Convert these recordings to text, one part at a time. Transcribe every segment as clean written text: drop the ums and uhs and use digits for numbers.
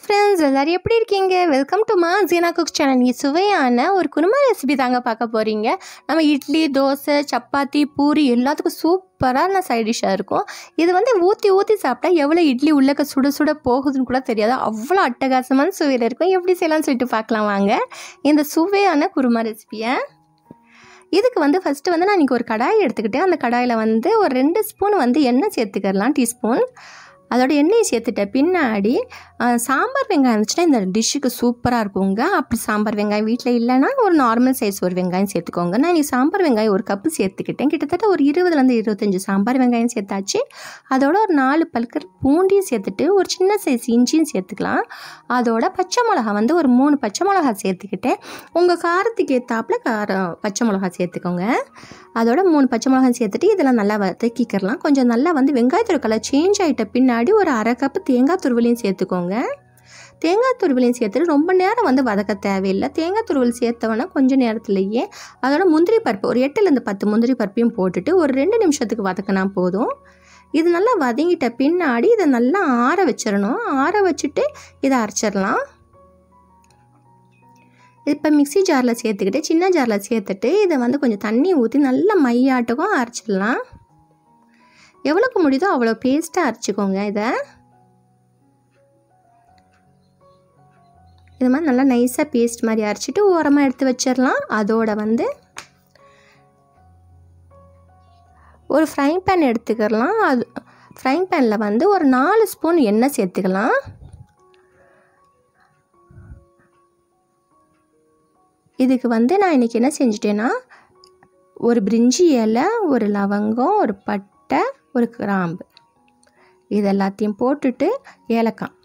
Friends, எல்லாரும் எப்படி இருக்கீங்க? Welcome to Jeena cooks channel. நீங்கள் சுவையான ஒரு குருமா ரெசிபி தாங்க பார்க்க போகிறீங்க. நம்ம இட்லி, தோசை, சப்பாத்தி, பூரி எல்லாத்துக்கும் சூப்பரான சைட் டிஷ்ஷாக இருக்கும். இது வந்து ஊற்றி ஊற்றி சாப்பிட்டா எவ்வளோ இட்லி உள்ளக்க சுட சுட போகுதுன்னு கூட தெரியாது. அவ்வளோ அட்டகாசமான சுவையில் இருக்கும். எப்படி செய்யலாம்னு சொல்லிட்டு பார்க்கலாம் வாங்க இந்த சுவையான குருமா ரெசிபியை. இதுக்கு வந்து ஃபஸ்ட்டு வந்து நான் இன்றைக்கி ஒரு கடாய் எடுத்துக்கிட்டேன். அந்த கடாயில் வந்து ஒரு 2 ஸ்பூன் வந்து எண்ணெய் சேர்த்துக்கலாம், டீஸ்பூன். அதோட எண்ணெயை சேர்த்துட்ட பின்னாடி சாம்பார் வெங்காயம் இருந்துச்சுன்னா இந்த டிஷ்ஷுக்கு சூப்பராக இருக்குங்க. அப்படி சாம்பார் வெங்காயம் வீட்டில் இல்லைன்னா ஒரு நார்மல் சைஸ் ஒரு வெங்காயம் சேர்த்துக்கோங்க. நான் இன்றைக்கி சாம்பார் வெங்காயம் ஒரு கப்பு சேர்த்துக்கிட்டேன். கிட்டத்தட்ட ஒரு 20லேருந்து 25 சாம்பார் வெங்காயம் சேர்த்தாச்சு. அதோட ஒரு 4 பல்கர் பூண்டியும் சேர்த்துட்டு ஒரு சின்ன சைஸ் இஞ்சியும் சேர்த்துக்கலாம். அதோட பச்சை மிளகா வந்து ஒரு 3 பச்சை மிளகா சேர்த்துக்கிட்டேன். உங்கள் காரத்துக்கு ஏற்றாப்புல பச்சை மிளகா சேர்த்துக்கோங்க. அதோட 3 பச்சை மிளகாய் சேர்த்துட்டு இதெல்லாம் நல்லா வதக்கிக்கலாம். கொஞ்சம் நல்லா வந்து வெங்காயத்தோட கலர் சேஞ்ச் ஆகிட்ட பின்னாடி ஒரு 1/2 கப்பு தேங்காய் துருவலையும் சேர்த்துக்கோங்க. தேங்காய் துருவலையும் சேர்த்துட்டு ரொம்ப நேரம் வந்து வதக்க தேவையில்லை. தேங்காய் துருவல் சேர்த்தவொன்னா கொஞ்சம் நேரத்துலேயே அதோட முந்திரி பருப்பு ஒரு 8லேருந்து 10 முந்திரி பருப்பையும் போட்டுட்டு ஒரு 2 நிமிஷத்துக்கு வதக்கினா போதும். இது நல்லா வதங்கிட்ட பின்னாடி இதை நல்லா ஆற வச்சிடணும். ஆற வச்சுட்டு இதை அரைச்சிடலாம். இப்போ மிக்ஸி ஜாரில் சேர்த்துக்கிட்டு சின்ன ஜாரில் சேர்த்துட்டு இதை வந்து கொஞ்சம் தண்ணி ஊற்றி நல்லா மையாட்டுக்கும் அரைச்சிடலாம். எவ்வளோக்கு முடியுதோ அவ்வளோ பேஸ்ட்டாக அரைச்சிக்கோங்க. இது மாதிரி நல்லா நைஸாக பேஸ்ட் மாதிரி அரைச்சிட்டு ஓரமாக எடுத்து வச்சிடலாம். அதோட வந்து ஒரு ஃப்ரைங் பேன் எடுத்துக்கலாம். அது ஃப்ரைங் பேனில் வந்து ஒரு 4 ஸ்பூன் எண்ணெய் சேர்த்துக்கலாம். இதுக்கு வந்து நான் இன்றைக்கி என்ன செஞ்சிட்டேன்னா ஒரு பிரிஞ்சி இலை, ஒரு லவங்கம், ஒரு பட்டை, ஒரு கிராம்பு இதெல்லாத்தையும் போட்டுட்டு ஏலக்காய்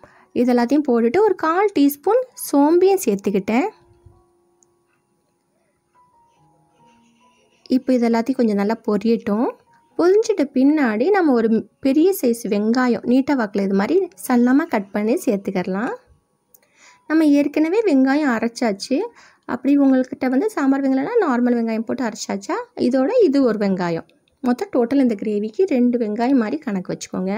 இதெல்லாத்தையும் போட்டுட்டு ஒரு 1/4 டீஸ்பூன் சோம்பையும் சேர்த்துக்கிட்டேன். இப்போ இதெல்லாத்தையும் கொஞ்சம் நல்லா பொரியட்டும். பொரிஞ்சிட்ட பின்னாடி நம்ம ஒரு பெரிய சைஸ் வெங்காயம் நீட்டாக வாக்கில் இது மாதிரி சன்னமாக கட் பண்ணி சேர்த்துக்கலாம். நம்ம ஏற்கனவே வெங்காயம் அரைச்சாச்சு. அப்படி உங்கள்கிட்ட வந்து சாம்பார் வெங்காயம்னா நார்மல் வெங்காயம் போட்டு அரைச்சாச்சா, இதோட இது ஒரு வெங்காயம். மொத்தம் டோட்டல் இந்த கிரேவிக்கு 2 வெங்காயம் மாதிரி கணக்கு வச்சுக்கோங்க.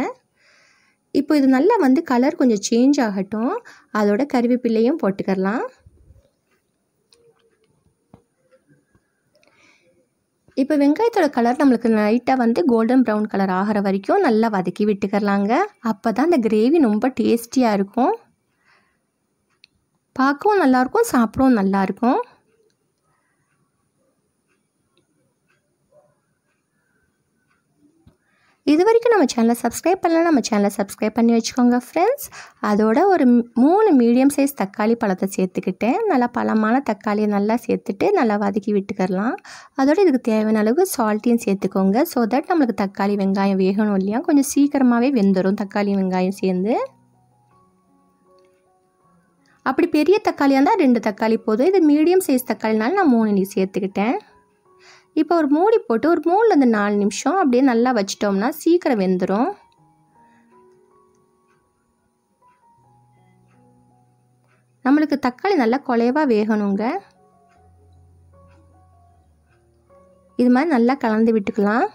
இப்போ இது நல்லா வந்து கலர் கொஞ்சம் சேஞ்ச் ஆகட்டும். அதோட கறிவேப்பிலையும் போட்டுக்கலாம். இப்போ வெங்காயத்தோட கலர் நம்மளுக்கு லைட்டாக வந்து கோல்டன் ப்ரௌன் கலர் ஆகிற வரைக்கும் நல்லா வதக்கி விட்டுக்கலாங்க. அப்போ தான் இந்த கிரேவி ரொம்ப டேஸ்டியாக இருக்கும். பார்க்கவும் நல்லாயிருக்கும், சாப்பிடவும் நல்லாயிருக்கும். இது வரைக்கும் நம்ம சேனலை சப்ஸ்கிரைப் பண்ணலாம், நம்ம சேனலை சப்ஸ்கிரைப் பண்ணி வச்சுக்கோங்க ஃப்ரெண்ட்ஸ். அதோட ஒரு 3 மீடியம் சைஸ் தக்காளி பழத்தை சேர்த்துக்கிட்டேன். நல்லா பழமான தக்காளியை நல்லா சேர்த்துட்டு நல்லா வதக்கி விட்டுக்கலாம். அதோட இதுக்கு தேவையான அளவுக்கு சால்ட்டையும் சேர்த்துக்கோங்க. ஸோ தட் நம்மளுக்கு தக்காளி வெங்காயம் வேகணும் இல்லையா, கொஞ்சம் சீக்கிரமாகவே வெந்துடும் தக்காளி வெங்காயம் சேர்ந்து. அப்படி பெரிய தக்காளியாக இருந்தால் 2 தக்காளி போதும். இது மீடியம் சைஸ் தக்காளினால நான் 3 சேர்த்துக்கிட்டேன். இப்போ ஒரு மூடி போட்டு ஒரு 3லேருந்து 4 நிமிஷம் அப்படியே நல்லா வச்சிட்டோம்னா சீக்கிரம் வெந்துடும். நம்மளுக்கு தக்காளி நல்லா குலைவாக வேகணுங்க. இது மாதிரி நல்லா கலந்து விட்டுக்கலாம்.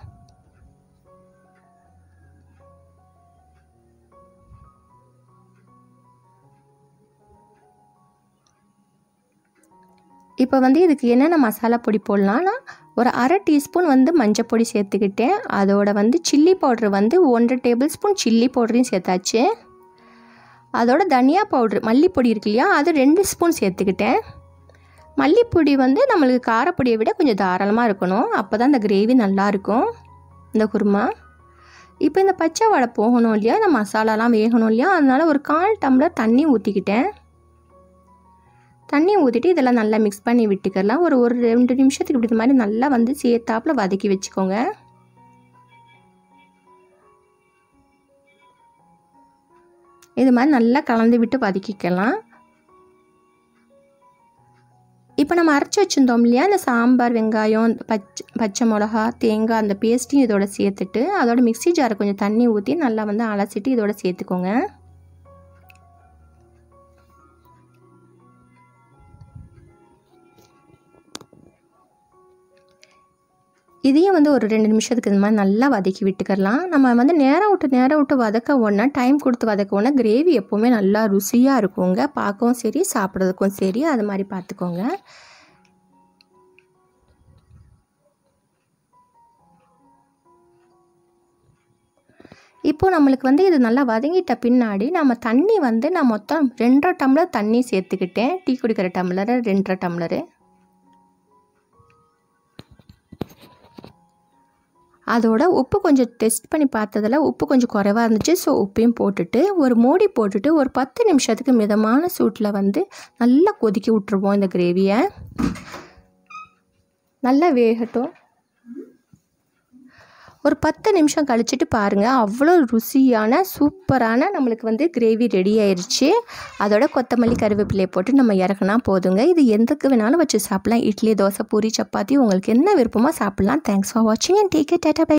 இப்போ வந்து இதுக்கு என்னென்ன மசாலா பொடி போடலான்னா ஒரு 1/2 டீஸ்பூன் வந்து மஞ்சள் பொடி சேர்த்துக்கிட்டேன். அதோட வந்து சில்லி பவுட்ரு வந்து 1 டேபிள் ஸ்பூன் சில்லி பவுடரையும் சேர்த்தாச்சு. அதோட தனியா பவுட்ரு மல்லிப்பொடி இருக்கு இல்லையா, அது 2 ஸ்பூன் சேர்த்துக்கிட்டேன். மல்லிப்பொடி வந்து நம்மளுக்கு காரப்பொடியை விட கொஞ்சம் தாராளமாக இருக்கணும். அப்போ தான் இந்த கிரேவி நல்லாயிருக்கும் இந்த குருமா. இப்போ இந்த பச்சை வடை போகணும் இல்லையா, இந்த மசாலாலாம் வேகணும் இல்லையா, அதனால் ஒரு 1/4 டம்ளர் தண்ணி ஊற்றிக்கிட்டேன். தண்ணி ஊற்றிட்டு இதெல்லாம் நல்லா மிக்ஸ் பண்ணி விட்டுக்கலாம். ஒரு 2 நிமிஷத்துக்கு இப்படி மாதிரி நல்லா வந்து சேர்த்தாப்பில் வதக்கி வச்சுக்கோங்க. இது மாதிரி நல்லா கலந்து விட்டு வதக்கிக்கலாம். இப்போ நம்ம அரைச்சி வச்சுருந்தோம் இல்லையா, இந்த சாம்பார் வெங்காயம், பச்சை மிளகா, தேங்காய் அந்த பேஸ்ட்டையும் இதோட சேர்த்துட்டு அதோட மிக்ஸி ஜாரை கொஞ்சம் தண்ணி ஊற்றி நல்லா வந்து அலசிட்டு இதோட சேர்த்துக்கோங்க. இதையும் வந்து ஒரு 2 நிமிஷத்துக்கு இந்த மாதிரி நல்லா வதக்கி விட்டுக்கலாம். நம்ம வந்து நேரம் விட்டு வதக்க ஒன்றா டைம் கொடுத்து வதக்க ஒன்றா கிரேவி எப்போவுமே நல்லா ருசியாக இருக்குங்க. பார்க்கவும் சரி சாப்பிட்றதுக்கும் சரி அது மாதிரி பார்த்துக்கோங்க. இப்போது நம்மளுக்கு வந்து இது நல்லா வதங்கிட்ட பின்னாடி நம்ம தண்ணி வந்து நான் மொத்தம் 2.5 டம்ளர் தண்ணி சேர்த்துக்கிட்டேன். டீ குடிக்கிற டம்ளரு 2.5 டம்ளரு. அதோட உப்பு கொஞ்சம் டெஸ்ட் பண்ணி பார்த்ததில் உப்பு கொஞ்சம் குறைவாக இருந்துச்சு. ஸோ உப்பையும் போட்டுட்டு ஒரு மூடி போட்டுட்டு ஒரு 10 நிமிஷத்துக்கு மிதமான சூட்டில் வந்து நல்லா கொதிக்க விட்டுருவோம். இந்த கிரேவியை நல்லா வேகட்டும். ஒரு 10 நிமிஷம் கழிச்சிட்டு பாருங்கள், அவ்வளோ ருசியான சூப்பரான நம்மளுக்கு வந்து கிரேவி ரெடி ஆயிடுச்சு. அதோட கொத்தமல்லி கருவேப்பிலையை போட்டு நம்ம இறக்குனா போதுங்க. இது எதுக்கு வேணாலும் வச்சு சாப்பிட்லாம். இட்லி, தோசை, பூரி, சப்பாத்தி உங்களுக்கு என்ன விருப்பமோ சாப்பிட்லாம். தேங்க்ஸ் ஃபார் வாட்சிங் அண்ட் டேக் கேர். டாடா பை.